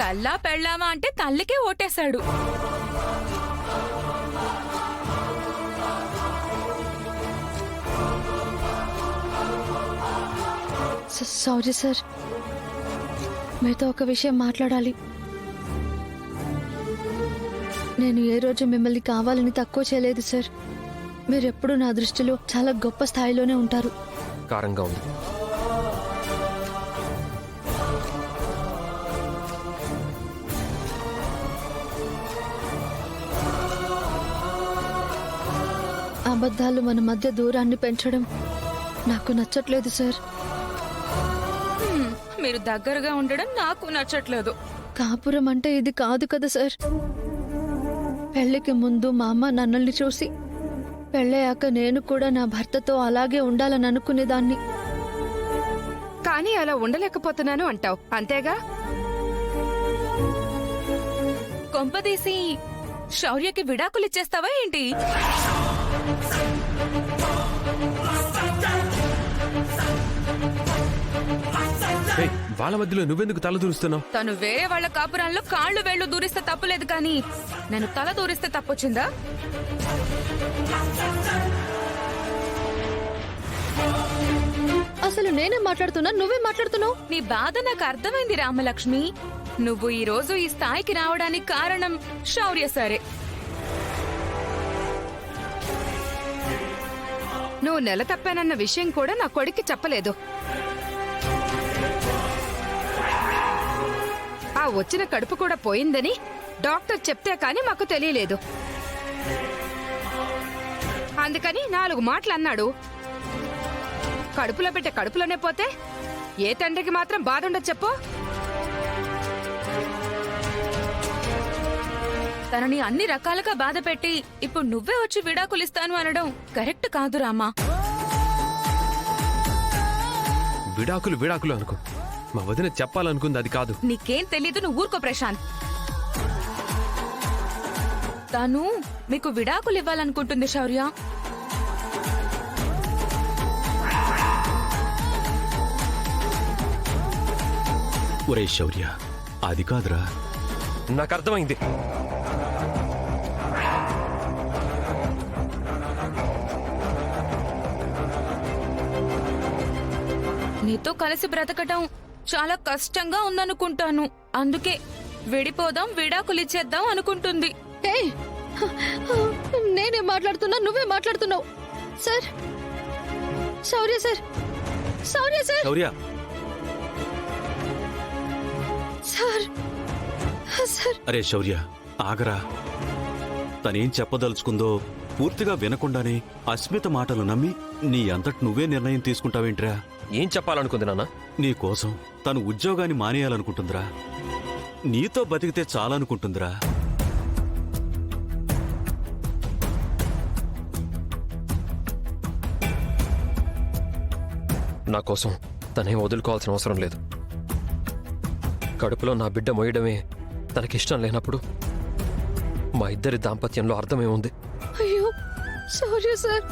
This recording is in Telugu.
తల్లా పెళ్ళామా అంటే తల్లికే ఓటేశాడు. సారీ సార్, మీతో ఒక విషయం మాట్లాడాలి. నేను ఏ రోజు మిమ్మల్ని కావాలని తక్కువ చేయలేదు సార్. మీరెప్పుడు నా దృష్టిలో చాలా గొప్ప స్థాయిలోనే ఉంటారు. కారంగా ఉంది. అబద్ధాలు మన మధ్య దూరాన్ని పెంచడం నాకు నచ్చట్లేదు సార్. మీరు దగ్గరగా ఉండడం నాకు నచ్చట్లేదు. కాపురం అంటే ఇది కాదు కదా సార్. పెళ్లికి ముందు మా అమ్మ నన్నల్ని చూసి పెళ్ళయ్యాక నేను కూడా నా భర్తతో అలాగే ఉండాలని అనుకునేదాన్ని. కానీ అలా ఉండలేకపోతున్నాను అంటావు, అంతేగా? కొంపదీసి శౌర్యకి విడాకులిచ్చేస్తావా ఏంటి? వాళ్ళ మధ్యలో నువ్వెందుకు తల దూరుస్తున్నావు? తను వేరే వాళ్ళ కాపురాల్లో కాళ్ళు వేళ్లు దూరిస్తే తప్పులేదు, కానీ నేను తల దూరిస్తే తప్పొచ్చిందా? అసలు నేనే మాట్లాడుతున్నా, నువ్వే మాట్లాడుతున్నావు. నీ బాధ నాకు అర్థమైంది రామలక్ష్మి. నువ్వు ఈ రోజు ఈ స్థాయికి రావడానికి కారణం శౌర్య సరే. నువ్వు నెల తప్పానన్న విషయం కూడా నా కొడుక్కి చెప్పలేదు. ఆ వచ్చిన కడుపు కూడా పోయిందని డాక్టర్ చెప్తే కాని మాకు తెలియలేదు. అందుకని 4 మాటలు అన్నాడు. కడుపులో పెట్టే కడుపులోనే పోతే ఏ తండ్రికి మాత్రం బాధ ఉండదు చెప్పు? తనని అన్ని రకాలుగా బాధ పెట్టి ఇప్పుడు నువ్వే వచ్చి విడాకులిస్తాను అనడం కరెక్ట్ కాదు రామా. విడాకులు అనుకో, మా వదిన చెప్పాలనుకుంది అది కాదు. నీకేం తెలీదు, నువ్వు ఊరుకో ప్రశాంత్. తను మీకు విడాకులు ఇవ్వాలనుకుంటుంది శౌర్య. ఒరే శౌర్య, అది కాదురా. నాకు అర్థమైంది. నీతో కలిసి బ్రతకటం చాలా కష్టంగా ఉందనుకుంటాను. అందుకే విడిపోదాం, విడాకులిచ్చేద్దాం అనుకుంటుంది. ఏయ్, నేనే మాట్లాడుతున్నా, నువ్వే మాట్లాడుతున్నావు. సార్, శౌర్య సార్, శౌర్య సార్, శౌర్య, సార్, సార్. అరే శౌర్య, ఆగరా. తనేం చెప్పదలుచుకుందో పూర్తిగా వినకుండానే అస్మిత మాటలు నమ్మి నీ అంతటి నువ్వే నిర్ణయం తీసుకుంటావేంట్రా? ఏం చెప్పాలనుకుంది నాన్న? నీ కోసం తను ఉద్యోగాన్ని మానేయాలనుకుంటుందిరా. నీతో బతికితే చాలనుకుంటుందిరా. నా కోసం తనేం వదులుకోవాల్సిన అవసరం లేదు. కడుపులో నా బిడ్డ మోయడమే తనకిష్టం లేనప్పుడు మా ఇద్దరి దాంపత్యంలో అర్థమేముంది? అయ్యో శౌర్య సార్,